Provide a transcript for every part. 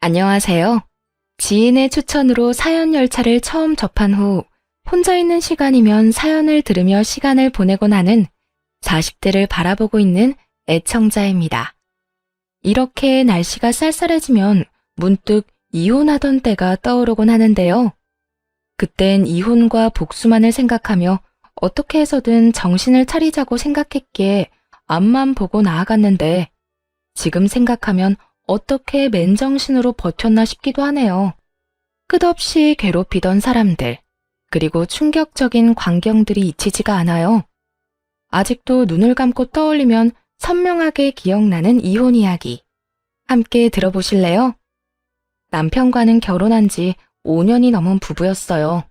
안녕하세요. 지인의 추천으로 사연 열차를 처음 접한 후 혼자 있는 시간이면 사연을 들으며 시간을 보내곤 하는 40대를 바라보고 있는 애청자입니다. 이렇게 날씨가 쌀쌀해지면 문득 이혼하던 때가 떠오르곤 하는데요. 그땐 이혼과 복수만을 생각하며 어떻게 해서든 정신을 차리자고 생각했기에 앞만 보고 나아갔는데 지금 생각하면 어떻게 맨정신으로 버텼나 싶기도 하네요. 끝없이 괴롭히던 사람들, 그리고 충격적인 광경들이 잊히지가 않아요. 아직도 눈을 감고 떠올리면 선명하게 기억나는 이혼 이야기. 함께 들어보실래요? 남편과는 결혼한 지 5년이 넘은 부부였어요.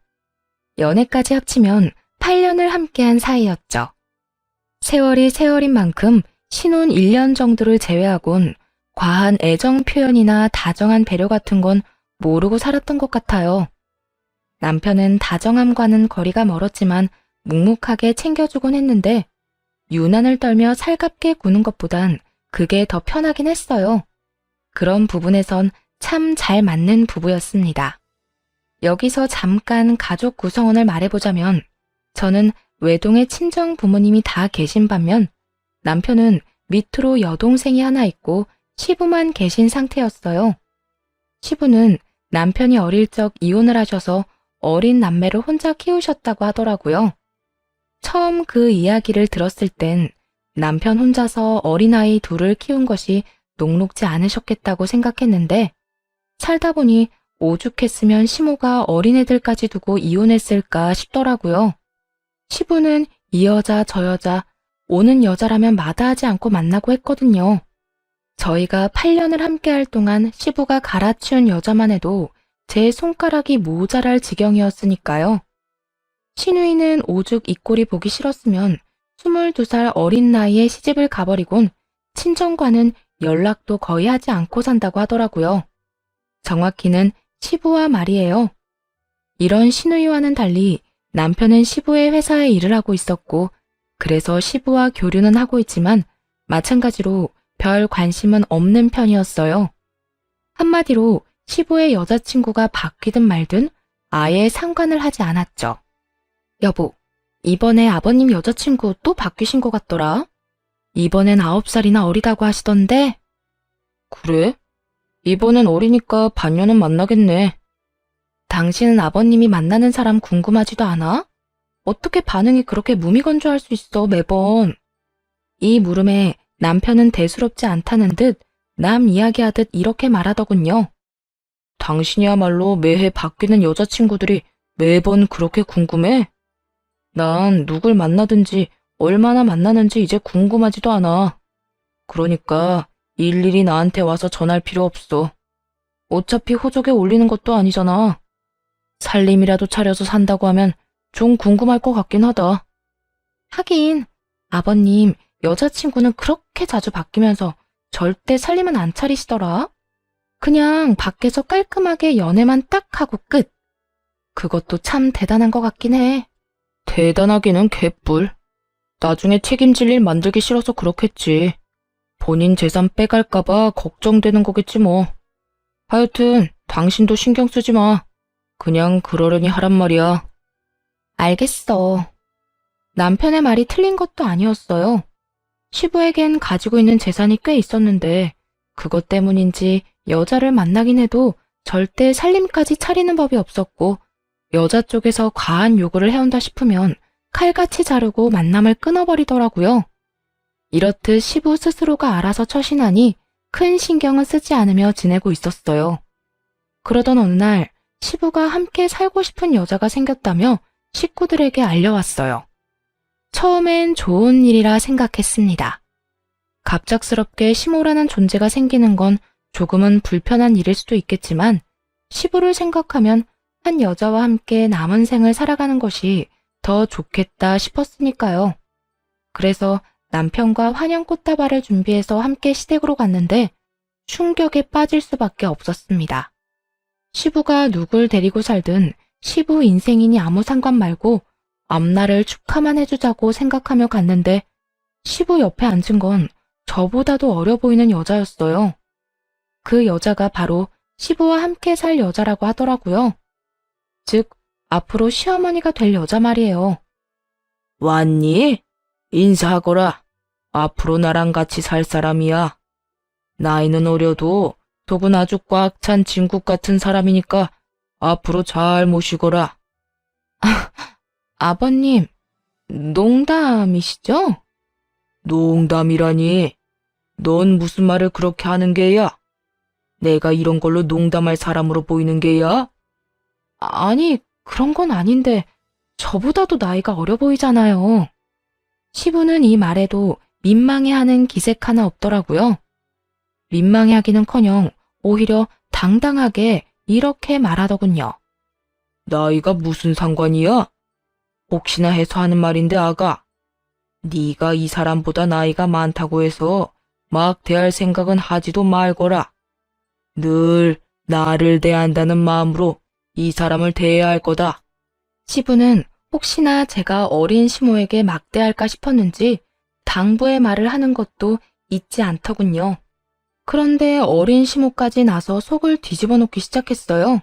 연애까지 합치면 8년을 함께한 사이였죠. 세월이 세월인 만큼 신혼 1년 정도를 제외하곤 과한 애정 표현이나 다정한 배려 같은 건 모르고 살았던 것 같아요. 남편은 다정함과는 거리가 멀었지만 묵묵하게 챙겨주곤 했는데 유난을 떨며 살갑게 구는 것보단 그게 더 편하긴 했어요. 그런 부분에선 참 잘 맞는 부부였습니다. 여기서 잠깐 가족 구성원을 말해보자면 저는 외동의 친정 부모님이 다 계신 반면 남편은 밑으로 여동생이 하나 있고 시부만 계신 상태였어요. 시부는 남편이 어릴 적 이혼을 하셔서 어린 남매를 혼자 키우셨다고 하더라고요. 처음 그 이야기를 들었을 땐 남편 혼자서 어린아이 둘을 키운 것이 녹록지 않으셨겠다고 생각했는데 살다 보니 오죽했으면 시모가 어린애들까지 두고 이혼했을까 싶더라고요. 시부는 이 여자 저 여자 오는 여자라면 마다하지 않고 만나고 했거든요. 저희가 8년을 함께할 동안 시부가 갈아치운 여자만 해도 제 손가락이 모자랄 지경이었으니까요. 시누이는 오죽 이 꼴이 보기 싫었으면 22살 어린 나이에 시집을 가버리곤 친정과는 연락도 거의 하지 않고 산다고 하더라고요. 정확히는 시부와 말이에요. 이런 시누이와는 달리 남편은 시부의 회사에 일을 하고 있었고 그래서 시부와 교류는 하고 있지만 마찬가지로 별 관심은 없는 편이었어요. 한마디로 시부의 여자친구가 바뀌든 말든 아예 상관을 하지 않았죠. 여보, 이번에 아버님 여자친구 또 바뀌신 것 같더라. 이번엔 9살이나 어리다고 하시던데. 그래? 이번엔 어리니까 반년은 만나겠네. 당신은 아버님이 만나는 사람 궁금하지도 않아? 어떻게 반응이 그렇게 무미건조할 수 있어, 매번. 이 물음에 남편은 대수롭지 않다는 듯 남 이야기하듯 이렇게 말하더군요. 당신이야말로 매해 바뀌는 여자친구들이 매번 그렇게 궁금해? 난 누굴 만나든지 얼마나 만나는지 이제 궁금하지도 않아. 그러니까 일일이 나한테 와서 전할 필요 없어. 어차피 호적에 올리는 것도 아니잖아. 살림이라도 차려서 산다고 하면 좀 궁금할 것 같긴 하다. 하긴 아버님 여자친구는 그렇게 자주 바뀌면서 절대 살림은 안 차리시더라. 그냥 밖에서 깔끔하게 연애만 딱 하고 끝. 그것도 참 대단한 것 같긴 해. 대단하기는 개뿔. 나중에 책임질 일 만들기 싫어서 그렇겠지. 본인 재산 빼갈까봐 걱정되는 거겠지 뭐. 하여튼 당신도 신경 쓰지 마. 그냥 그러려니 하란 말이야. 알겠어. 남편의 말이 틀린 것도 아니었어요. 시부에겐 가지고 있는 재산이 꽤 있었는데 그것 때문인지 여자를 만나긴 해도 절대 살림까지 차리는 법이 없었고 여자 쪽에서 과한 요구를 해온다 싶으면 칼같이 자르고 만남을 끊어버리더라고요. 이렇듯 시부 스스로가 알아서 처신하니 큰 신경은 쓰지 않으며 지내고 있었어요. 그러던 어느 날 시부가 함께 살고 싶은 여자가 생겼다며 식구들에게 알려왔어요. 처음엔 좋은 일이라 생각했습니다. 갑작스럽게 시모라는 존재가 생기는 건 조금은 불편한 일일 수도 있겠지만 시부를 생각하면 한 여자와 함께 남은 생을 살아가는 것이 더 좋겠다 싶었으니까요. 그래서 남편과 환영 꽃다발을 준비해서 함께 시댁으로 갔는데 충격에 빠질 수밖에 없었습니다. 시부가 누굴 데리고 살든 시부 인생이니 아무 상관 말고 앞날을 축하만 해주자고 생각하며 갔는데 시부 옆에 앉은 건 저보다도 어려 보이는 여자였어요. 그 여자가 바로 시부와 함께 살 여자라고 하더라고요. 즉, 앞으로 시어머니가 될 여자 말이에요. 왔니? 인사하거라. 앞으로 나랑 같이 살 사람이야. 나이는 어려도 속은 아주 꽉 찬 진국 같은 사람이니까 앞으로 잘 모시거라. 아버님, 농담이시죠? 농담이라니. 넌 무슨 말을 그렇게 하는 게야? 내가 이런 걸로 농담할 사람으로 보이는 게야? 아니, 그런 건 아닌데 저보다도 나이가 어려 보이잖아요. 시부는 이 말에도 민망해하는 기색 하나 없더라고요. 민망해하기는커녕 오히려 당당하게 이렇게 말하더군요. 나이가 무슨 상관이야? 혹시나 해서 하는 말인데 아가. 네가 이 사람보다 나이가 많다고 해서 막 대할 생각은 하지도 말거라. 늘 나를 대한다는 마음으로 이 사람을 대해야 할 거다. 시부는 혹시나 제가 어린 시모에게 막대할까 싶었는지 당부의 말을 하는 것도 잊지 않더군요. 그런데 어린 시모까지 나서 속을 뒤집어 놓기 시작했어요.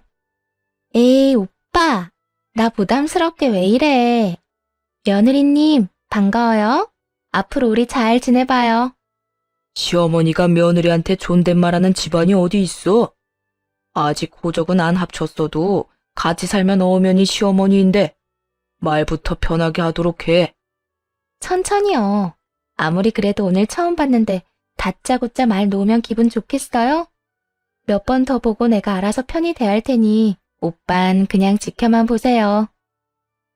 에이, 오빠. 나 부담스럽게 왜 이래. 며느리님, 반가워요. 앞으로 우리 잘 지내봐요. 시어머니가 며느리한테 존댓말하는 집안이 어디 있어? 아직 호적은 안 합쳤어도 같이 살면 어머니 시어머니인데 말부터 편하게 하도록 해. 천천히요. 아무리 그래도 오늘 처음 봤는데 다짜고짜 말 놓으면 기분 좋겠어요? 몇 번 더 보고 내가 알아서 편히 대할 테니 오빤 그냥 지켜만 보세요.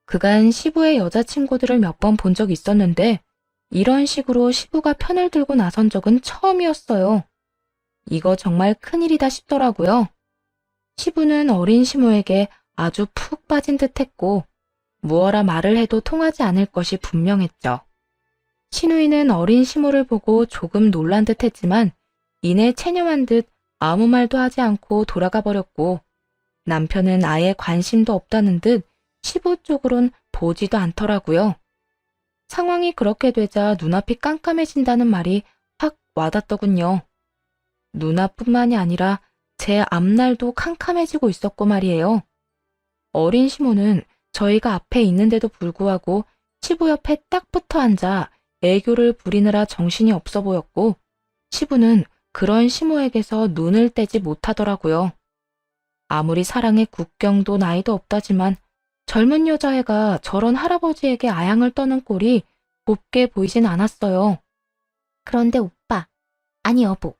그간 시부의 여자친구들을 몇 번 본 적 있었는데 이런 식으로 시부가 편을 들고 나선 적은 처음이었어요. 이거 정말 큰일이다 싶더라고요. 시부는 어린 시모에게 아주 푹 빠진 듯 했고 무어라 말을 해도 통하지 않을 것이 분명했죠. 시누이는 어린 시모를 보고 조금 놀란 듯 했지만 이내 체념한 듯 아무 말도 하지 않고 돌아가 버렸고 남편은 아예 관심도 없다는 듯 시부 쪽으론 보지도 않더라고요. 상황이 그렇게 되자 눈앞이 깜깜해진다는 말이 확 와닿더군요. 눈앞뿐만이 아니라 제 앞날도 캄캄해지고 있었고 말이에요. 어린 시모는 저희가 앞에 있는데도 불구하고 시부 옆에 딱 붙어 앉아 애교를 부리느라 정신이 없어 보였고 시부는 그런 시모에게서 눈을 떼지 못하더라고요. 아무리 사랑의 국경도 나이도 없다지만 젊은 여자애가 저런 할아버지에게 아양을 떠는 꼴이 곱게 보이진 않았어요. 그런데 오빠, 아니 여보,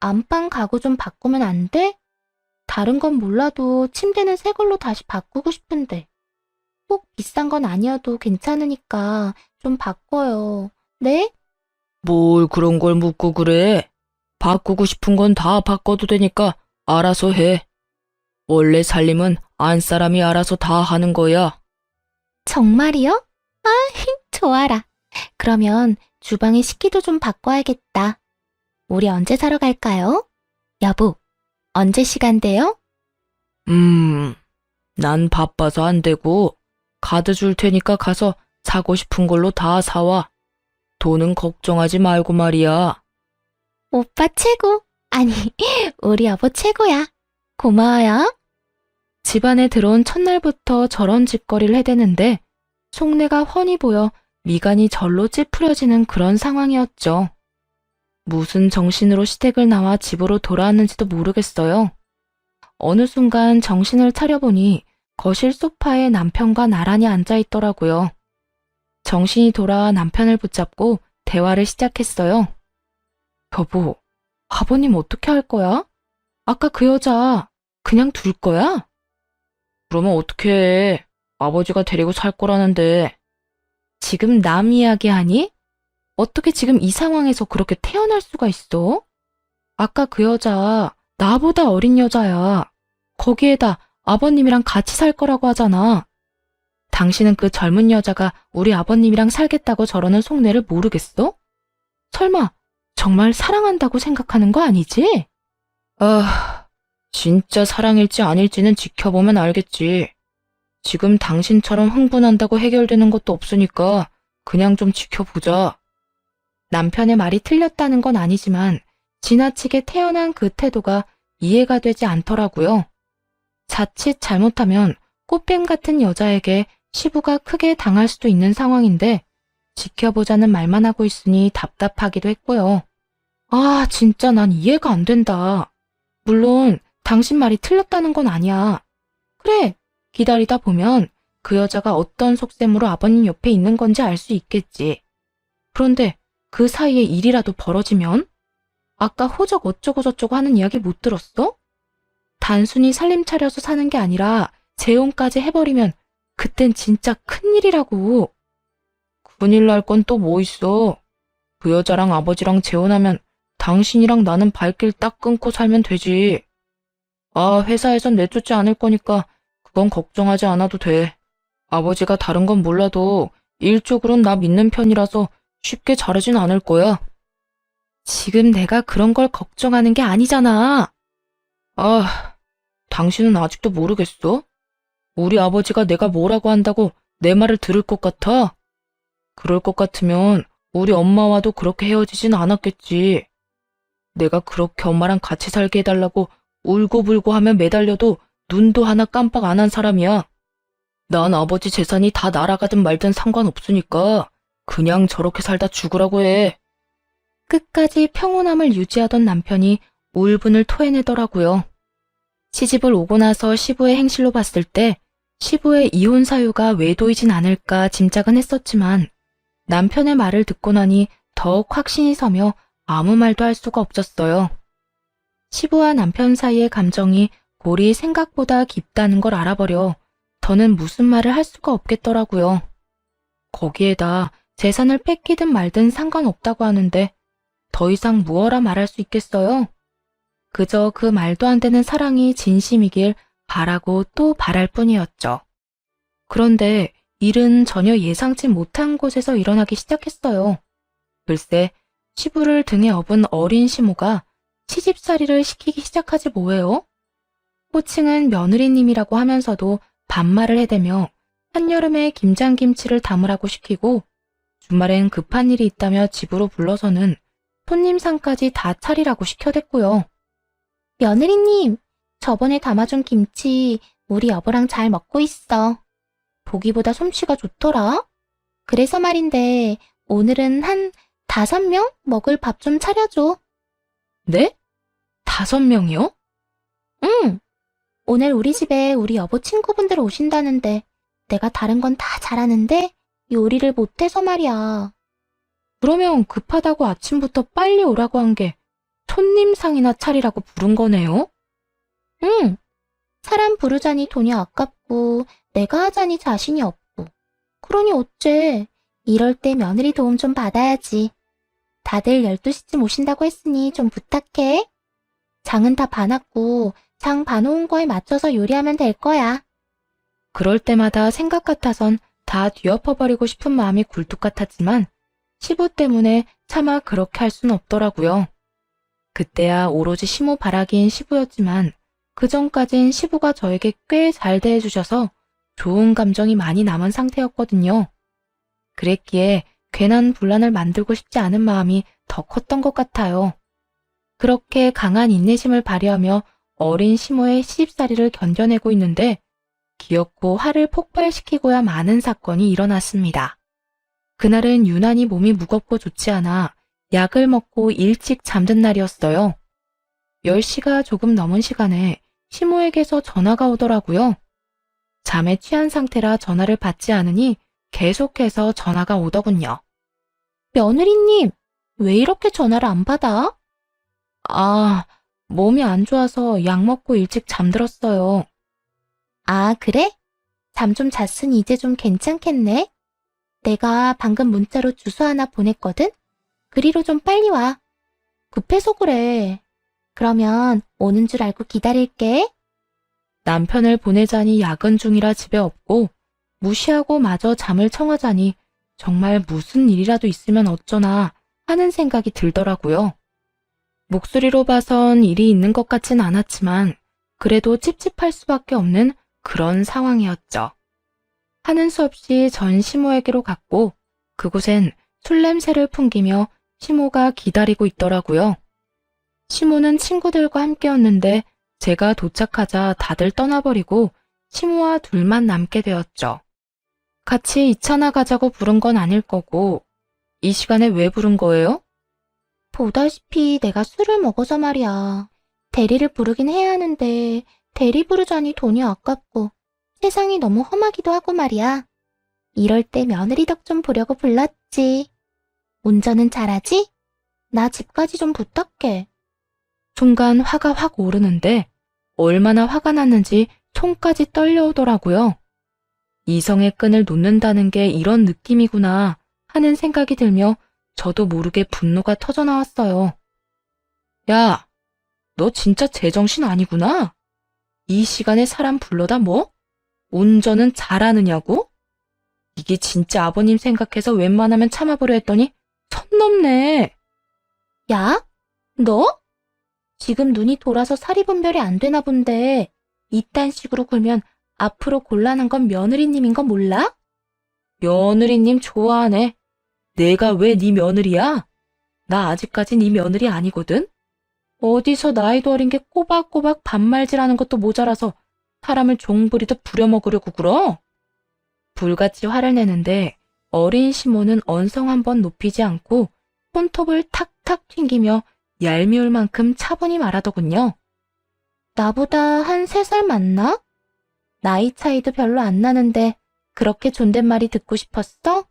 안방 가구 좀 바꾸면 안 돼? 다른 건 몰라도 침대는 새 걸로 다시 바꾸고 싶은데. 꼭 비싼 건 아니어도 괜찮으니까 좀 바꿔요. 네? 뭘 그런 걸 묻고 그래? 바꾸고 싶은 건 다 바꿔도 되니까 알아서 해. 원래 살림은 안 사람이 알아서 다 하는 거야. 정말이요? 아, 좋아라. 그러면 주방의 식기도 좀 바꿔야겠다. 우리 언제 사러 갈까요? 여보, 언제 시간 돼요? 난 바빠서 안 되고 카드 줄 테니까 가서 사고 싶은 걸로 다 사와. 돈은 걱정하지 말고 말이야. 오빠 최고. 아니, 우리 여보 최고야. 고마워요. 집안에 들어온 첫날부터 저런 짓거리를 해대는데 속내가 훤히 보여 미간이 절로 찌푸려지는 그런 상황이었죠. 무슨 정신으로 시댁을 나와 집으로 돌아왔는지도 모르겠어요. 어느 순간 정신을 차려보니 거실 소파에 남편과 나란히 앉아있더라고요. 정신이 돌아와 남편을 붙잡고 대화를 시작했어요. 여보, 아버님 어떻게 할 거야? 아까 그 여자 그냥 둘 거야? 그러면 어떻게 해? 아버지가 데리고 살 거라는데. 지금 남 이야기하니? 어떻게 지금 이 상황에서 그렇게 태어날 수가 있어? 아까 그 여자 나보다 어린 여자야. 거기에다 아버님이랑 같이 살 거라고 하잖아. 당신은 그 젊은 여자가 우리 아버님이랑 살겠다고 저러는 속내를 모르겠어? 설마 정말 사랑한다고 생각하는 거 아니지? 진짜 사랑일지 아닐지는 지켜보면 알겠지. 지금 당신처럼 흥분한다고 해결되는 것도 없으니까 그냥 좀 지켜보자. 남편의 말이 틀렸다는 건 아니지만 지나치게 태연한 그 태도가 이해가 되지 않더라고요. 자칫 잘못하면 꽃뱀 같은 여자에게 시부가 크게 당할 수도 있는 상황인데 지켜보자는 말만 하고 있으니 답답하기도 했고요. 아, 진짜 난 이해가 안 된다. 물론 당신 말이 틀렸다는 건 아니야. 그래, 기다리다 보면 그 여자가 어떤 속셈으로 아버님 옆에 있는 건지 알 수 있겠지. 그런데 그 사이에 일이라도 벌어지면? 아까 호적 어쩌고 저쩌고 하는 이야기 못 들었어? 단순히 살림 차려서 사는 게 아니라 재혼까지 해버리면 그땐 진짜 큰일이라고. 큰일 날 건 또 뭐 있어. 그 여자랑 아버지랑 재혼하면 당신이랑 나는 발길 딱 끊고 살면 되지. 아, 회사에선 내쫓지 않을 거니까 그건 걱정하지 않아도 돼. 아버지가 다른 건 몰라도 일적으로는 나 믿는 편이라서 쉽게 자르진 않을 거야. 지금 내가 그런 걸 걱정하는 게 아니잖아. 아, 당신은 아직도 모르겠어? 우리 아버지가 내가 뭐라고 한다고 내 말을 들을 것 같아? 그럴 것 같으면 우리 엄마와도 그렇게 헤어지진 않았겠지. 내가 그렇게 엄마랑 같이 살게 해달라고 울고불고 하면 매달려도 눈도 하나 깜빡 안 한 사람이야. 난 아버지 재산이 다 날아가든 말든 상관없으니까 그냥 저렇게 살다 죽으라고 해. 끝까지 평온함을 유지하던 남편이 울분을 토해내더라고요. 시집을 오고 나서 시부의 행실로 봤을 때 시부의 이혼 사유가 외도이진 않을까 짐작은 했었지만 남편의 말을 듣고 나니 더욱 확신이 서며 아무 말도 할 수가 없었어요. 시부와 남편 사이의 감정이 골이 생각보다 깊다는 걸 알아버려 더는 무슨 말을 할 수가 없겠더라고요. 거기에다 재산을 뺏기든 말든 상관없다고 하는데 더 이상 무어라 말할 수 있겠어요? 그저 그 말도 안 되는 사랑이 진심이길 바라고 또 바랄 뿐이었죠. 그런데 일은 전혀 예상치 못한 곳에서 일어나기 시작했어요. 글쎄, 시부를 등에 업은 어린 시모가 시집살이를 시키기 시작하지 뭐예요? 호칭은 며느리님이라고 하면서도 반말을 해대며 한여름에 김장김치를 담으라고 시키고 주말엔 급한 일이 있다며 집으로 불러서는 손님상까지 다 차리라고 시켜댔고요. 며느리님, 저번에 담아준 김치 우리 여보랑 잘 먹고 있어. 보기보다 솜씨가 좋더라. 그래서 말인데 오늘은 한 5명 먹을 밥 좀 차려줘. 네? 5명이요? 응. 오늘 우리 집에 우리 여보 친구분들 오신다는데 내가 다른 건 다 잘하는데 요리를 못해서 말이야. 그러면 급하다고 아침부터 빨리 오라고 한 게 손님상이나 차리라고 부른 거네요? 응. 사람 부르자니 돈이 아깝고 내가 하자니 자신이 없고. 그러니 어째. 이럴 때 며느리 도움 좀 받아야지. 다들 12시쯤 오신다고 했으니 좀 부탁해. 장은 다 봐놨고 장 봐놓은 거에 맞춰서 요리하면 될 거야. 그럴 때마다 생각 같아선 다 뒤엎어버리고 싶은 마음이 굴뚝 같았지만 시부 때문에 차마 그렇게 할 순 없더라고요. 그때야 오로지 시모 바라기인 시부였지만 그전까진 시부가 저에게 꽤 잘 대해주셔서 좋은 감정이 많이 남은 상태였거든요. 그랬기에 괜한 분란을 만들고 싶지 않은 마음이 더 컸던 것 같아요. 그렇게 강한 인내심을 발휘하며 어린 시모의 시집살이를 견뎌내고 있는데 기어코 화를 폭발시키고야 마는 사건이 일어났습니다. 그날은 유난히 몸이 무겁고 좋지 않아 약을 먹고 일찍 잠든 날이었어요. 10시가 조금 넘은 시간에 시모에게서 전화가 오더라고요. 잠에 취한 상태라 전화를 받지 않으니 계속해서 전화가 오더군요. 며느리님, 왜 이렇게 전화를 안 받아? 아, 몸이 안 좋아서 약 먹고 일찍 잠들었어요. 아, 그래? 잠 좀 잤으니 이제 좀 괜찮겠네? 내가 방금 문자로 주소 하나 보냈거든? 그리로 좀 빨리 와. 급해서 그래. 그러면 오는 줄 알고 기다릴게. 남편을 보내자니 야근 중이라 집에 없고 무시하고 마저 잠을 청하자니 정말 무슨 일이라도 있으면 어쩌나 하는 생각이 들더라고요. 목소리로 봐선 일이 있는 것 같진 않았지만 그래도 찝찝할 수밖에 없는 그런 상황이었죠. 하는 수 없이 전 시모에게로 갔고 그곳엔 술 냄새를 풍기며 시모가 기다리고 있더라고요. 시모는 친구들과 함께였는데 제가 도착하자 다들 떠나버리고 시모와 둘만 남게 되었죠. 같이 2차나 가자고 부른 건 아닐 거고 이 시간에 왜 부른 거예요? 보다시피 내가 술을 먹어서 말이야. 대리를 부르긴 해야 하는데 대리 부르자니 돈이 아깝고 세상이 너무 험하기도 하고 말이야. 이럴 때 며느리 덕 좀 보려고 불렀지. 운전은 잘하지? 나 집까지 좀 부탁해. 순간 화가 확 오르는데 얼마나 화가 났는지 손까지 떨려오더라고요. 이성의 끈을 놓는다는 게 이런 느낌이구나 하는 생각이 들며 저도 모르게 분노가 터져나왔어요. 야, 너 진짜 제정신 아니구나? 이 시간에 사람 불러다 뭐? 운전은 잘하느냐고? 이게 진짜 아버님 생각해서 웬만하면 참아보려 했더니 선 넘네. 야? 너? 지금 눈이 돌아서 사리 분별이 안 되나 본데 이딴 식으로 굴면 앞으로 곤란한 건 며느리님인 거 몰라? 며느리님 좋아하네. 내가 왜 네 며느리야? 나 아직까지 네 며느리 아니거든? 어디서 나이도 어린 게 꼬박꼬박 반말질하는 것도 모자라서 사람을 종부리듯 부려먹으려고 굴어? 불같이 화를 내는데 어린 시모는 언성 한번 높이지 않고 손톱을 탁탁 튕기며 얄미울 만큼 차분히 말하더군요. 나보다 한 3살 많나? 나이 차이도 별로 안 나는데 그렇게 존댓말이 듣고 싶었어?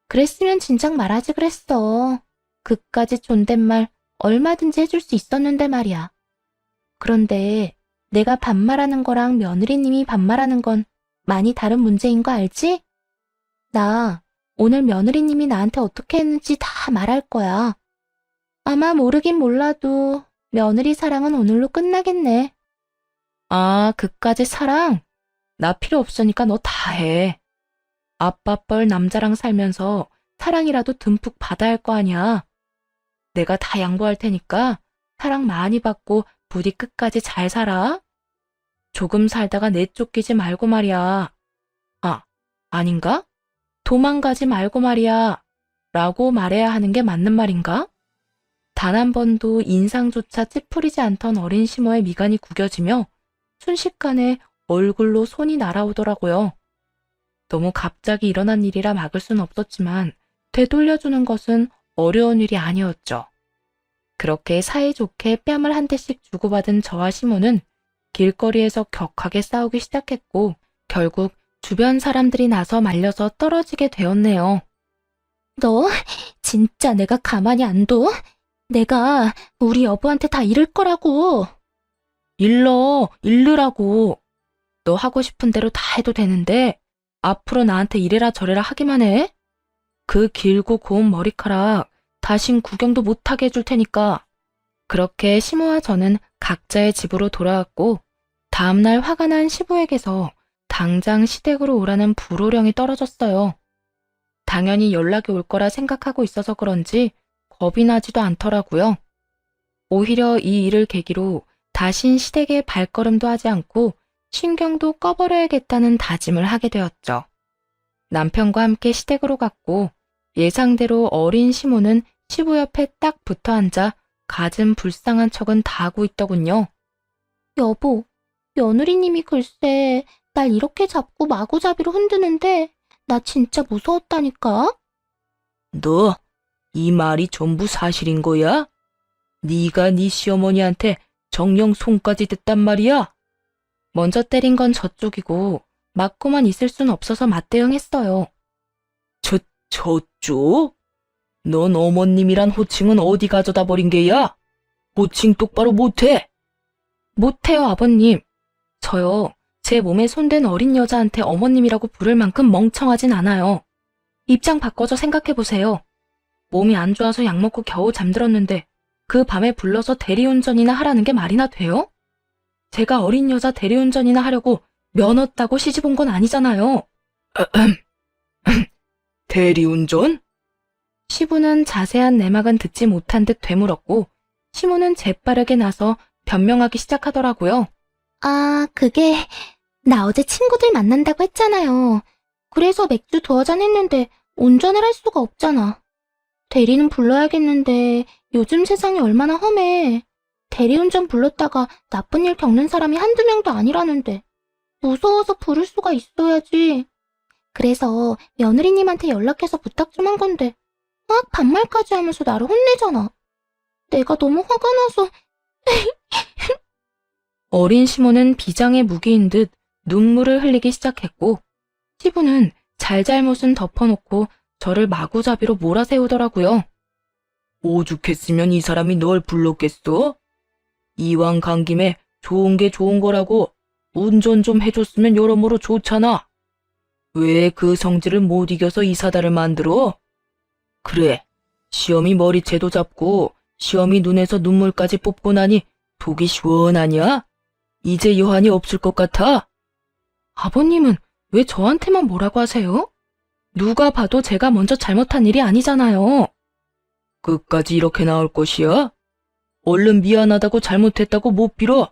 그랬으면 진작 말하지 그랬어. 그까짓 존댓말 얼마든지 해줄 수 있었는데 말이야. 그런데 내가 반말하는 거랑 며느리님이 반말하는 건 많이 다른 문제인 거 알지? 나 오늘 며느리님이 나한테 어떻게 했는지 다 말할 거야. 아마 모르긴 몰라도 며느리 사랑은 오늘로 끝나겠네. 아, 그까짓 사랑? 나 필요 없으니까 너 다 해. 아빠 뻘 남자랑 살면서 사랑이라도 듬뿍 받아야 할 거 아니야. 내가 다 양보할 테니까 사랑 많이 받고 부디 끝까지 잘 살아. 조금 살다가 내쫓기지 말고 말이야. 아, 아닌가? 도망가지 말고 말이야. 라고 말해야 하는 게 맞는 말인가? 단 한 번도 인상조차 찌푸리지 않던 어린 시모의 미간이 구겨지며 순식간에 얼굴로 손이 날아오더라고요. 너무 갑자기 일어난 일이라 막을 순 없었지만 되돌려주는 것은 어려운 일이 아니었죠. 그렇게 사이좋게 뺨을 한 대씩 주고받은 저와 시모는 길거리에서 격하게 싸우기 시작했고 결국 주변 사람들이 나서 말려서 떨어지게 되었네요. 너 진짜 내가 가만히 안 둬? 내가 우리 여보한테 다 이럴 거라고. 일르라고. 너 하고 싶은 대로 다 해도 되는데 앞으로 나한테 이래라 저래라 하기만 해. 그 길고 고운 머리카락 다신 구경도 못하게 해줄 테니까. 그렇게 시모와 저는 각자의 집으로 돌아왔고 다음날 화가 난 시부에게서 당장 시댁으로 오라는 불호령이 떨어졌어요. 당연히 연락이 올 거라 생각하고 있어서 그런지 겁이 나지도 않더라고요. 오히려 이 일을 계기로 다신 시댁에 발걸음도 하지 않고 신경도 꺼버려야겠다는 다짐을 하게 되었죠. 남편과 함께 시댁으로 갔고 예상대로 어린 시모는 시부 옆에 딱 붙어 앉아 갖은 불쌍한 척은 다 하고 있더군요. 여보, 며느리님이 글쎄 날 이렇게 잡고 마구잡이로 흔드는데 나 진짜 무서웠다니까? 너, 이 말이 전부 사실인 거야? 네가 네 시어머니한테 정령 손까지 댔단 말이야? 먼저 때린 건 저쪽이고 맞고만 있을 순 없어서 맞대응했어요. 저쪽? 넌 어머님이란 호칭은 어디 가져다 버린 게야? 호칭 똑바로 못해? 못해요, 아버님. 저요, 제 몸에 손댄 어린 여자한테 어머님이라고 부를 만큼 멍청하진 않아요. 입장 바꿔서 생각해보세요. 몸이 안 좋아서 약 먹고 겨우 잠들었는데 그 밤에 불러서 대리운전이나 하라는 게 말이나 돼요? 제가 어린 여자 대리운전이나 하려고 면허 따고 시집 온 건 아니잖아요. 대리운전? 시부는 자세한 내막은 듣지 못한 듯 되물었고 시모는 재빠르게 나서 변명하기 시작하더라고요. 아, 그게 나 어제 친구들 만난다고 했잖아요. 그래서 맥주 2잔 했는데 운전을 할 수가 없잖아. 대리는 불러야겠는데 요즘 세상이 얼마나 험해. 대리운전 불렀다가 나쁜 일 겪는 사람이 한두 명도 아니라는데 무서워서 부를 수가 있어야지. 그래서 며느리님한테 연락해서 부탁 좀 한 건데 막 반말까지 하면서 나를 혼내잖아. 내가 너무 화가 나서. 어린 시몬은 비장의 무기인 듯 눈물을 흘리기 시작했고 시부는 잘잘못은 덮어놓고 저를 마구잡이로 몰아세우더라고요. 오죽했으면 이 사람이 널 불렀겠어? 이왕 간 김에 좋은 게 좋은 거라고 운전 좀 해줬으면 여러모로 좋잖아. 왜 그 성질을 못 이겨서 이 사달을 만들어? 그래, 시험이 머리채도 잡고 시험이 눈에서 눈물까지 뽑고 나니 속이 시원하냐? 이제 여한이 없을 것 같아? 아버님은 왜 저한테만 뭐라고 하세요? 누가 봐도 제가 먼저 잘못한 일이 아니잖아요. 끝까지 이렇게 나올 것이야? 얼른 미안하다고 잘못했다고 못 빌어.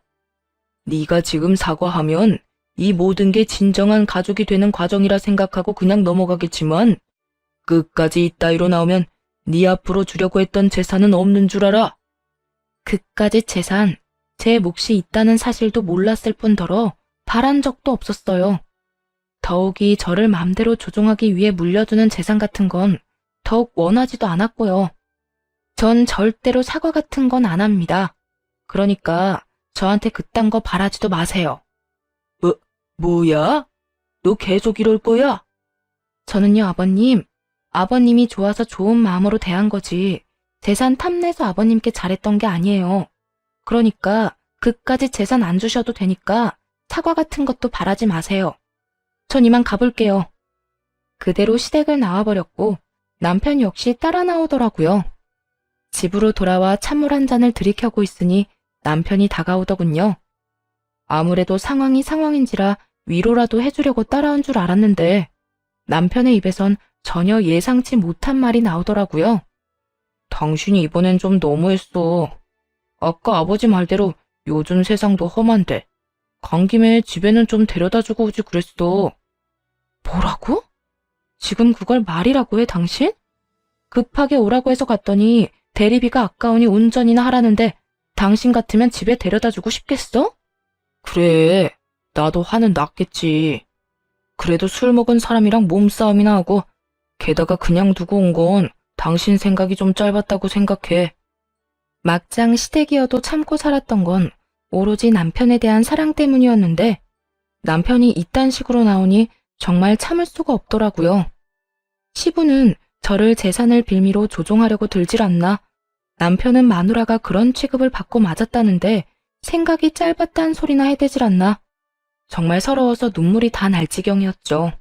네가 지금 사과하면 이 모든 게 진정한 가족이 되는 과정이라 생각하고 그냥 넘어가겠지만 끝까지 이따위로 나오면 네 앞으로 주려고 했던 재산은 없는 줄 알아. 그까짓 재산, 제 몫이 있다는 사실도 몰랐을 뿐더러 바란 적도 없었어요. 더욱이 저를 맘대로 조종하기 위해 물려주는 재산 같은 건 더욱 원하지도 않았고요. 전 절대로 사과 같은 건 안 합니다. 그러니까 저한테 그딴 거 바라지도 마세요. 뭐야? 너 계속 이럴 거야? 저는요, 아버님. 아버님이 좋아서 좋은 마음으로 대한 거지. 재산 탐내서 아버님께 잘했던 게 아니에요. 그러니까 그까짓 재산 안 주셔도 되니까 사과 같은 것도 바라지 마세요. 전 이만 가볼게요. 그대로 시댁을 나와버렸고 남편 역시 따라 나오더라고요. 집으로 돌아와 찬물 한 잔을 들이켜고 있으니 남편이 다가오더군요. 아무래도 상황이 상황인지라 위로라도 해주려고 따라온 줄 알았는데 남편의 입에선 전혀 예상치 못한 말이 나오더라고요. 당신이 이번엔 좀 너무했어. 아까 아버지 말대로 요즘 세상도 험한데 간 김에 집에는 좀 데려다주고 오지 그랬어. 뭐라고? 지금 그걸 말이라고 해, 당신? 급하게 오라고 해서 갔더니 대리비가 아까우니 운전이나 하라는데 당신 같으면 집에 데려다주고 싶겠어? 그래, 나도 화는 났겠지. 그래도 술 먹은 사람이랑 몸싸움이나 하고 게다가 그냥 두고 온 건 당신 생각이 좀 짧았다고 생각해. 막장 시댁이어도 참고 살았던 건 오로지 남편에 대한 사랑 때문이었는데 남편이 이딴 식으로 나오니 정말 참을 수가 없더라고요. 시부는 저를 재산을 빌미로 조종하려고 들질 않나 남편은 마누라가 그런 취급을 받고 맞았다는데 생각이 짧았단 소리나 해대질 않나 정말 서러워서 눈물이 다 날 지경이었죠.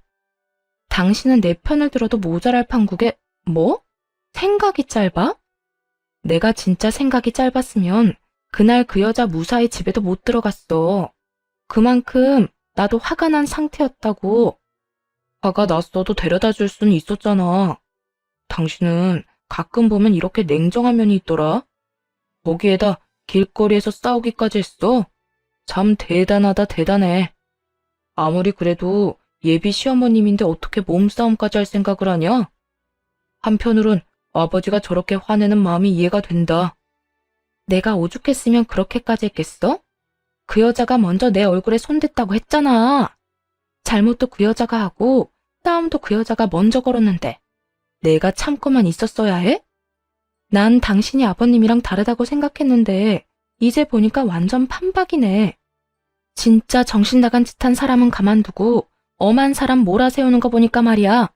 당신은 내 편을 들어도 모자랄 판국에 뭐? 생각이 짧아? 내가 진짜 생각이 짧았으면 그날 그 여자 무사히 집에도 못 들어갔어. 그만큼 나도 화가 난 상태였다고. 화가 났어도 데려다 줄 수는 있었잖아. 당신은 가끔 보면 이렇게 냉정한 면이 있더라. 거기에다 길거리에서 싸우기까지 했어. 참 대단하다 대단해. 아무리 그래도 예비 시어머님인데 어떻게 몸싸움까지 할 생각을 하냐? 한편으론 아버지가 저렇게 화내는 마음이 이해가 된다. 내가 오죽했으면 그렇게까지 했겠어? 그 여자가 먼저 내 얼굴에 손댔다고 했잖아. 잘못도 그 여자가 하고 싸움도 그 여자가 먼저 걸었는데 내가 참고만 있었어야 해? 난 당신이 아버님이랑 다르다고 생각했는데 이제 보니까 완전 판박이네. 진짜 정신 나간 짓 한 사람은 가만두고 엄한 사람 몰아세우는 거 보니까 말이야.